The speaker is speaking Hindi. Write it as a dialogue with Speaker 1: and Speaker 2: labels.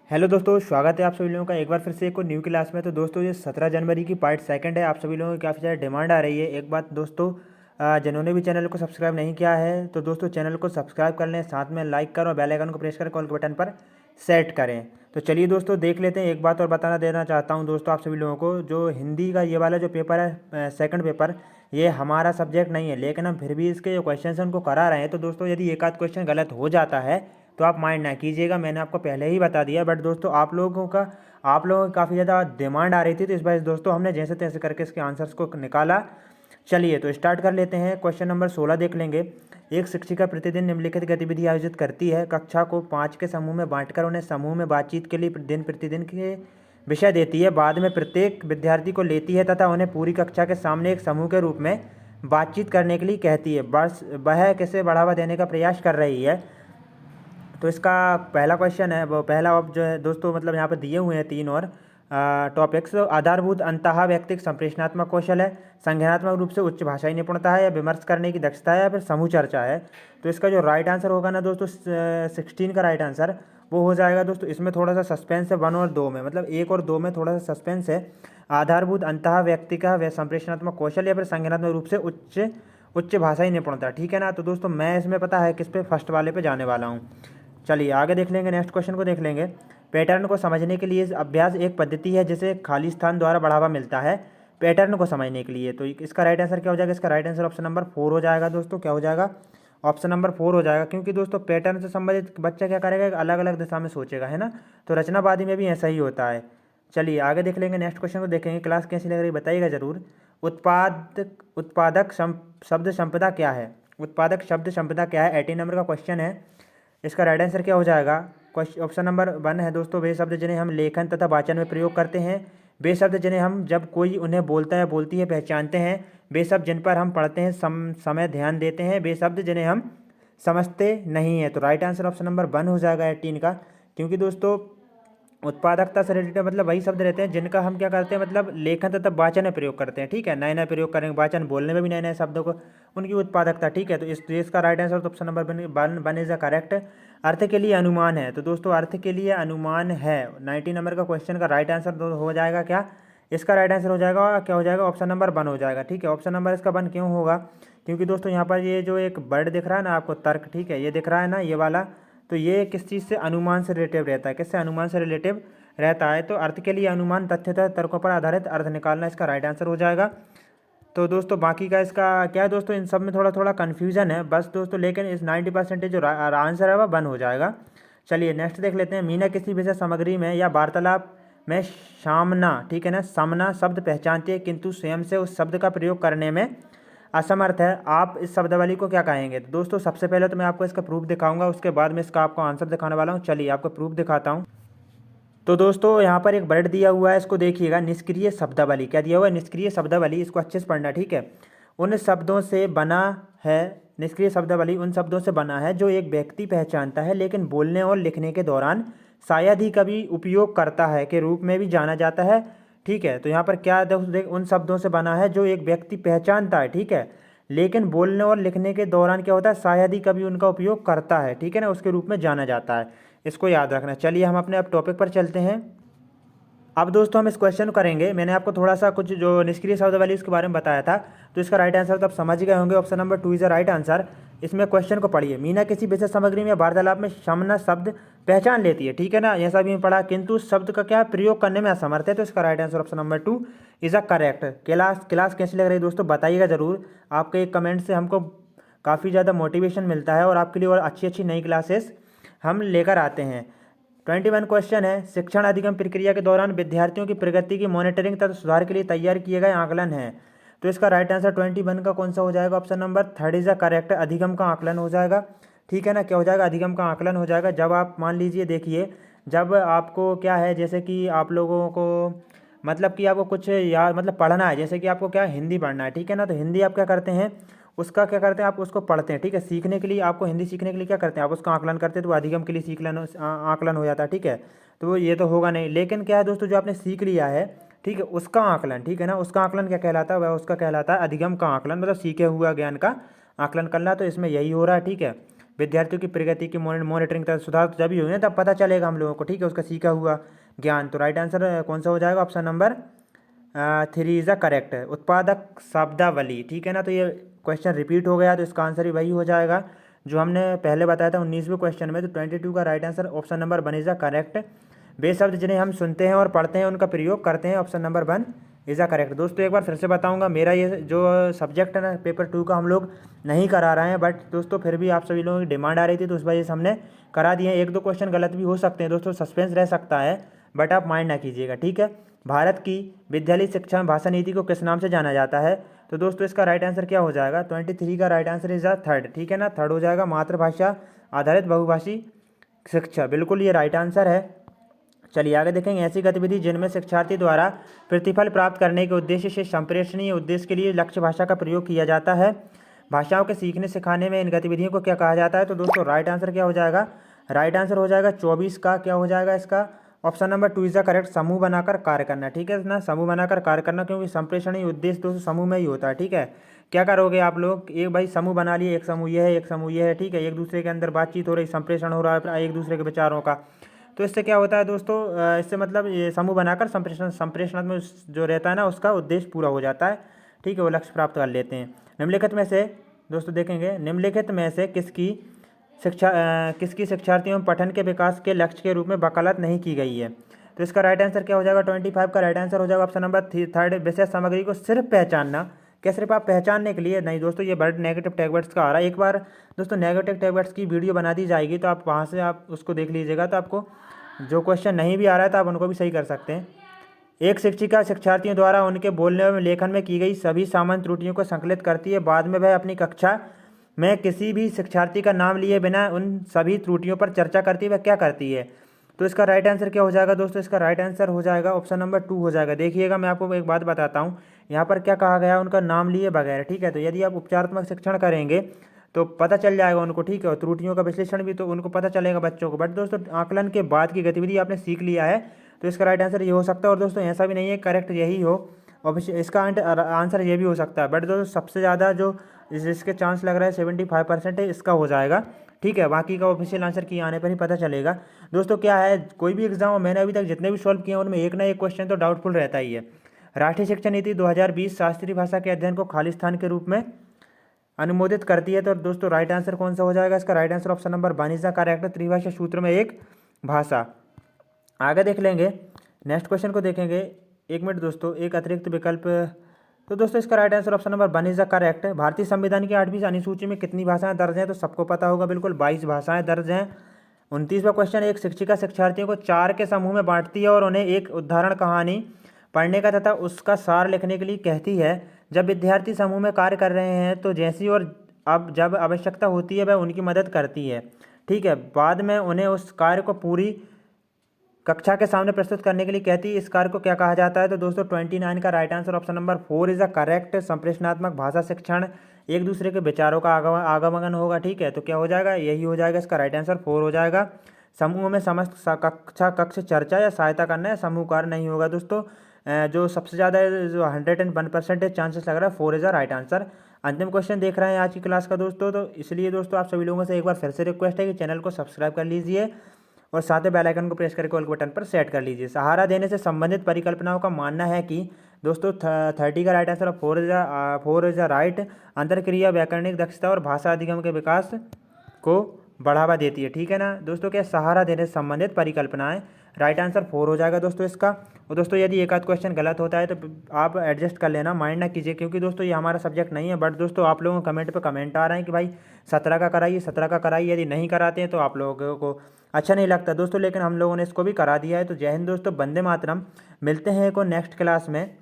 Speaker 1: हेलो दोस्तों, स्वागत है आप सभी लोगों का एक बार फिर से एक और न्यू क्लास में। तो दोस्तों ये 17 जनवरी की पार्ट सेकंड है। आप सभी लोगों की काफ़ी ज़्यादा डिमांड आ रही है। एक बात दोस्तों, जिन्होंने भी चैनल को सब्सक्राइब नहीं किया है तो दोस्तों चैनल को सब्सक्राइब कर लें, साथ में लाइक करें और बेल आइकन को प्रेस कर कॉल के बटन पर सेट करें। तो चलिए दोस्तों देख लेते हैं। एक बात और बताना देना चाहता हूँ दोस्तों आप सभी लोगों को, जो हिंदी का ये वाला जो पेपर है सेकंड पेपर, ये हमारा सब्जेक्ट नहीं है, लेकिन हम फिर भी इसके जो क्वेश्चन हैं उनको करा रहे हैं। तो दोस्तों यदि एक आध क्वेश्चन गलत हो जाता है तो आप माइंड ना कीजिएगा, मैंने आपको पहले ही बता दिया। बट दोस्तों आप लोगों की काफ़ी ज़्यादा डिमांड आ रही थी, तो इस बार दोस्तों हमने जैसे तैसे करके इसके आंसर्स को निकाला। चलिए तो स्टार्ट कर लेते हैं। क्वेश्चन नंबर 16 देख लेंगे। एक शिक्षिका प्रतिदिन निम्नलिखित गतिविधि आयोजित करती है। कक्षा को 5 के समूह में बांटकर उन्हें समूह में बातचीत के लिए दिन प्रतिदिन के विषय देती है। बाद में प्रत्येक विद्यार्थी को लेती है तथा उन्हें पूरी कक्षा के सामने एक समूह के रूप में बातचीत करने के लिए कहती है। बस वह किसे बढ़ावा देने का प्रयास कर रही है। तो इसका पहला क्वेश्चन है, वो पहला ऑप जो है दोस्तों, मतलब यहाँ पर दिए हुए हैं तीन और टॉपिक्स। आधारभूत अंतः व्यक्तिक संप्रेषणात्मक कौशल है, संज्ञानात्मक रूप से उच्च भाषाई निपुणता है, या विमर्श करने की दक्षता है, या फिर समूह चर्चा है। तो इसका जो राइट आंसर होगा ना दोस्तों, 16 का राइट आंसर वो हो जाएगा दोस्तों। इसमें थोड़ा सा सस्पेंस है 1 और 2 में, मतलब 1 और 2 में थोड़ा सा सस्पेंस है। आधारभूत अंतः व्यक्ति का व संप्रेषणात्मक कौशल, या फिर संज्ञानात्मक रूप से उच्च उच्च भाषाई निपुणता, ठीक है ना। तो दोस्तों मैं इसमें पता है किस पे, फर्स्ट वाले पे जाने वाला हूँ। चलिए आगे देख लेंगे, नेक्स्ट क्वेश्चन को देख लेंगे। पैटर्न को समझने के लिए अभ्यास एक पद्धति है जिसे खाली स्थान द्वारा बढ़ावा मिलता है पैटर्न को समझने के लिए। तो इसका राइट आंसर क्या हो जाएगा? इसका राइट आंसर ऑप्शन नंबर 4 हो जाएगा दोस्तों। क्या हो जाएगा? ऑप्शन नंबर 4 हो जाएगा, क्योंकि दोस्तों पैटर्न से संबंधित बच्चा क्या करेगा, अलग अलग दिशा में सोचेगा, है ना। तो रचनावादी में भी ऐसा ही होता है। चलिए आगे देख लेंगे, नेक्स्ट क्वेश्चन को देखेंगे। क्लास कैसी लग रही बताइएगा जरूर। उत्पादक शब्द संपदा क्या है? उत्पादक शब्द संपदा क्या है? 18 नंबर का क्वेश्चन है। इसका राइट आंसर क्या हो जाएगा? ऑप्शन नंबर 1 है दोस्तों, वे शब्द जिन्हें हम लेखन तथा वाचन में प्रयोग करते हैं। वे शब्द जिन्हें हम जब कोई उन्हें बोलता है बोलती है पहचानते हैं। वे शब्द जिन पर हम पढ़ते हैं समय ध्यान देते हैं। वे शब्द जिन्हें हम समझते नहीं हैं। तो राइट आंसर ऑप्शन नंबर 1 हो जाएगा 18 का, क्योंकि दोस्तों उत्पादकता से रिलेटेड मतलब वही शब्द रहते हैं जिनका हम क्या करते हैं, मतलब लेखन तथा वाचन में प्रयोग करते हैं, ठीक है। नए नए प्रयोग करेंगे, वाचन बोलने में भी नए नए शब्दों को, उनकी उत्पादकता, ठीक है। तो इसका राइट आंसर तो option number 1 is the correct. अर्थ के लिए अनुमान है, तो दोस्तों अर्थ के लिए अनुमान है 19 नंबर का क्वेश्चन का राइट आंसर हो जाएगा क्या? इसका राइट आंसर हो जाएगा, क्या हो जाएगा? ऑप्शन नंबर 1 हो जाएगा, ठीक है। ऑप्शन नंबर इसका 1 क्यों होगा? क्योंकि दोस्तों यहाँ पर ये जो एक वर्ड दिख रहा है ना आपको, तर्क, ठीक है, ये दिख रहा है ना ये वाला, तो ये किस चीज़ से, अनुमान से रिलेटिव रहता है। किससे? अनुमान से रिलेटिव रहता है। तो अर्थ के लिए अनुमान तथ्यतः तर्कों पर आधारित अर्थ निकालना इसका राइट आंसर हो जाएगा। तो दोस्तों बाकी का इसका क्या है दोस्तों, इन सब में थोड़ा थोड़ा कन्फ्यूजन है बस दोस्तों, लेकिन इस 90% जो आंसर है वह 1 हो जाएगा। चलिए नेक्स्ट देख लेते हैं। मीना किसी विषय सामग्री में या वार्तालाप में सामना, ठीक है ना, सामना शब्द पहचानती है, किंतु स्वयं से उस शब्द का प्रयोग करने में असमर्थ है। आप इस शब्दावली को क्या कहेंगे? तो दोस्तों सबसे पहले तो मैं आपको इसका प्रूफ दिखाऊंगा, उसके बाद में इसका आपको आंसर दिखाने वाला हूँ। चलिए आपको प्रूफ दिखाता हूँ। तो दोस्तों यहाँ पर एक वर्ड दिया हुआ है, इसको देखिएगा, निष्क्रिय शब्दावली। क्या दिया हुआ है? निष्क्रिय शब्दावली। इसको अच्छे से पढ़ना, ठीक है। उन शब्दों से बना है, निष्क्रिय शब्दावली उन शब्दों से बना है जो एक व्यक्ति पहचानता है लेकिन बोलने और लिखने के दौरान शायद ही कभी उपयोग करता है के रूप में भी जाना जाता है, ठीक है। तो यहाँ पर क्या देख, उन शब्दों से बना है जो एक व्यक्ति पहचानता है, ठीक है, लेकिन बोलने और लिखने के दौरान क्या होता है, शायद ही कभी उनका उपयोग करता है, ठीक है ना, उसके रूप में जाना जाता है। इसको याद रखना। चलिए हम अपने अब टॉपिक पर चलते हैं। अब दोस्तों हम इस क्वेश्चन को करेंगे। मैंने आपको थोड़ा सा कुछ जो निष्क्रिय शब्दावली उसके बारे में बताया था, तो इसका राइट आंसर तो आप समझ गए होंगे। Option number 2 is the right answer. इसमें क्वेश्चन को पढ़िए। मीना किसी विषय सामग्री में वार्तालाप में सामना शब्द पहचान लेती है, ठीक है ना, ऐसा भी पढ़ा, किंतु शब्द का क्या प्रयोग करने में असमर्थ है। तो इसका right answer option number 2 is a correct. Class कैसी लग रही है दोस्तों बताइएगा ज़रूर। आपके एक कमेंट से हमको काफ़ी ज़्यादा मोटिवेशन मिलता है और आपके लिए और अच्छी अच्छी नई क्लासेस हम लेकर आते हैं। 21 क्वेश्चन है। शिक्षण अधिगम प्रक्रिया के दौरान विद्यार्थियों की प्रगति की मॉनिटरिंग तथा सुधार के लिए तैयार किए गए आकलन है। तो इसका राइट आंसर 21 का कौन सा हो जाएगा? Option number 3 is the correct. अधिगम का आकलन हो जाएगा, ठीक है ना। क्या हो जाएगा? अधिगम का आकलन हो जाएगा। जब आप मान लीजिए, देखिए, जब आपको क्या है, जैसे कि आप लोगों को मतलब कि आपको कुछ याद मतलब पढ़ना है, जैसे कि आपको क्या हिंदी पढ़ना है, ठीक है ना, तो हिंदी आप क्या करते हैं, उसका क्या करते हैं, आप उसको पढ़ते हैं, ठीक है। सीखने के लिए आपको हिंदी सीखने के लिए क्या करते हैं, आप उसका आकलन करते हैं, तो वो अधिगम के लिए आकलन हो जाता है, ठीक है। तो ये तो होगा नहीं, लेकिन क्या है दोस्तों, जो आपने सीख लिया है, ठीक है, उसका आकलन, ठीक है ना, उसका आकलन क्या कहलाता है? वह उसका कहलाता है अधिगम का आकलन, मतलब सीखे हुआ ज्ञान का आकलन करना। तो इसमें यही हो रहा है, ठीक है। विद्यार्थियों की प्रगति की मॉनिटरिंग तथा सुधार तो जब ही होंगे तब पता चलेगा हम लोगों को, ठीक है, उसका सीखा हुआ ज्ञान। तो राइट आंसर कौन सा हो जाएगा? Option number 3 is the correct. उत्पादक शब्दावली, ठीक है ना। तो ये क्वेश्चन रिपीट हो गया, तो इसका आंसर ही वही हो जाएगा जो हमने पहले बताया था 19वें क्वेश्चन में। तो 22 का right answer option number 1 is the correct. वे शब्द जिन्हें हम सुनते हैं और पढ़ते हैं उनका प्रयोग करते हैं, option number 1 is the correct. दोस्तों एक बार फिर से बताऊंगा, मेरा ये जो सब्जेक्ट है ना पेपर 2 का हम लोग नहीं करा रहे हैं, बट दोस्तों फिर भी आप सभी लोगों की डिमांड आ रही थी तो उस वजह से हमने करा दिए हैं। 1-2 क्वेश्चन गलत भी हो सकते हैं दोस्तों, सस्पेंस रह सकता है, बट आप माइंड ना कीजिएगा, ठीक है। भारत की विद्यालय शिक्षा भाषा नीति को किस नाम से जाना जाता है? तो दोस्तों इसका राइट आंसर क्या हो जाएगा? 23 का right answer is the third, ठीक है ना। थर्ड हो जाएगा मातृभाषा आधारित बहुभाषी शिक्षा, बिल्कुल ये राइट आंसर है। चलिए आगे देखेंगे। ऐसी गतिविधि जिनमें शिक्षार्थी द्वारा प्रतिफल प्राप्त करने के उद्देश्य से संप्रेषणीय उद्देश्य के लिए लक्ष्य भाषा का प्रयोग किया जाता है, भाषाओं के सीखने सिखाने में इन गतिविधियों को क्या कहा जाता है? तो दोस्तों राइट आंसर क्या हो जाएगा? राइट आंसर हो जाएगा 24 का क्या हो जाएगा इसका? Option number 2 is the correct, समूह बनाकर कार्य करना, ठीक है ना। समूह बनाकर कार्य करना, क्योंकि संप्रेषणीय उद्देश्य दोस्तों समूह में ही होता है, ठीक है। क्या करोगे आप लोग? एक भाई समूह बना लिए, एक समूह ये है, एक समूह ये है, ठीक है। एक दूसरे के अंदर बातचीत हो रही, संप्रेषण हो रहा है एक दूसरे के विचारों का। तो इससे क्या होता है दोस्तों? इससे मतलब ये समूह बनाकर संप्रेषण में जो रहता है ना उसका उद्देश्य पूरा हो जाता है, ठीक है, वो लक्ष्य प्राप्त कर लेते हैं। निम्नलिखित में से दोस्तों देखेंगे, निम्नलिखित में से किसकी शिक्षार्थियों में पठन के विकास के लक्ष्य के रूप में वकालत नहीं की गई है? तो इसका राइट आंसर क्या हो जाएगा? 25 का राइट आंसर हो जाएगा ऑप्शन नंबर 3 विषय सामग्री को सिर्फ पहचानना। क्या सिर्फ आप पहचानने के लिए? नहीं दोस्तों, ये वर्ड नेगेटिव टैगवर्ड्स का आ रहा है। एक बार दोस्तों नेगेटिव टैगवर्ड्स की वीडियो बना दी जाएगी तो आप वहाँ से आप उसको देख लीजिएगा, तो आपको जो क्वेश्चन नहीं भी आ रहा है तो आप उनको भी सही कर सकते हैं। एक शिक्षिका शिक्षार्थियों द्वारा उनके बोलने और लेखन में की गई सभी सामान्य त्रुटियों को संकलित करती है। बाद में वह अपनी कक्षा में किसी भी शिक्षार्थी का नाम लिए बिना उन सभी त्रुटियों पर चर्चा करती है, वह क्या करती है? तो इसका राइट आंसर क्या हो जाएगा दोस्तों? इसका राइट आंसर हो जाएगा ऑप्शन नंबर 2 हो जाएगा। देखिएगा मैं आपको एक बात बताता हूँ, यहाँ पर क्या कहा गया, उनका नाम लिए बगैर, ठीक है। तो यदि आप उपचारात्मक शिक्षण करेंगे तो पता चल जाएगा उनको, ठीक है, और त्रुटियों का विश्लेषण भी तो उनको पता चलेगा बच्चों को। बट दोस्तों आकलन के बाद की गतिविधि आपने सीख लिया है, तो इसका राइट आंसर ये हो सकता है। और दोस्तों ऐसा भी नहीं है करेक्ट यही हो, और इसका आंसर ये भी हो सकता है, बट दोस्तों सबसे ज़्यादा जो इसके चांस लग रहा है 75% है, इसका हो जाएगा, ठीक है। बाकी का ऑफिशियल आंसर की आने पर ही पता चलेगा। दोस्तों क्या है, कोई भी एग्जाम मैंने अभी तक जितने भी सॉल्व किए हैं उनमें एक ना एक क्वेश्चन तो डाउटफुल रहता ही है। राष्ट्रीय शिक्षा नीति 2020 शास्त्रीय भाषा के अध्ययन को खाली स्थान के रूप में अनुमोदित करती है। तो दोस्तों राइट आंसर कौन सा हो जाएगा? इसका right answer option number 1 is the correct, त्रिभाषा सूत्र में एक भाषा। आगे देख लेंगे, नेक्स्ट क्वेश्चन को देखेंगे। 1 मिनट दोस्तों, एक अतिरिक्त विकल्प। तो दोस्तों इसका right answer option number 1 is the correct. भारतीय संविधान की 8वीं अनुसूची में कितनी भाषाएं दर्ज हैं? तो सबको पता होगा, बिल्कुल 22 भाषाएं दर्ज हैं। 29वां क्वेश्चन, एक शिक्षिका शिक्षार्थियों को 4 के समूह में बांटती है और उन्हें एक उदाहरण कहानी पढ़ने का तथा उसका सार लिखने के लिए कहती है। जब विद्यार्थी समूह में कार्य कर रहे हैं तो जैसी और अब जब आवश्यकता होती है वह उनकी मदद करती है, ठीक है। बाद में उन्हें उस कार्य को पूरी कक्षा के सामने प्रस्तुत करने के लिए कहती है। इस कार्य को क्या कहा जाता है? तो दोस्तों 29 का right answer option number 4 is the correct. संप्रेषणात्मक भाषा शिक्षण, एक दूसरे के विचारों का आगमन होगा, ठीक है। तो क्या हो जाएगा? यही हो जाएगा, इसका राइट आंसर 4 हो जाएगा। समूह में समस्त कक्ष चर्चा या सहायता करना है, समूह कार्य नहीं होगा दोस्तों। जो सबसे ज़्यादा जो 101% चांसेस लग रहा है 4 इज द राइट आंसर। अंतिम क्वेश्चन देख रहे हैं आज की क्लास का दोस्तों, तो इसलिए दोस्तों आप सभी लोगों से एक बार फिर से रिक्वेस्ट है कि चैनल को सब्सक्राइब कर लीजिए और साथ में बेल आइकन को प्रेस करके ऑल बटन पर सेट कर लीजिए। सहारा देने से संबंधित परिकल्पनाओं का मानना है कि दोस्तों 30 का right answer 4 is the right. अंतरक्रिया, व्याकरणिक दक्षता और भाषा अधिगम के विकास को बढ़ावा देती है, ठीक है ना दोस्तों। क्या सहारा देने से संबंधित परिकल्पनाएं, राइट आंसर 4 हो जाएगा दोस्तों इसका। और दोस्तों यदि एक आध क्वेश्चन गलत होता है तो आप एडजस्ट कर लेना, माइंड ना कीजिए, क्योंकि दोस्तों ये हमारा सब्जेक्ट नहीं है। बट दोस्तों आप लोगों को कमेंट पे कमेंट आ रहे हैं कि भाई 17 का कराइए, 17 का कराइए। यदि नहीं कराते हैं तो आप लोगों को अच्छा नहीं लगता दोस्तों, लेकिन हम लोगों ने इसको भी करा दिया है। तो जय हिंद दोस्तों, वंदे मातरम। मिलते हैं को नेक्स्ट क्लास में।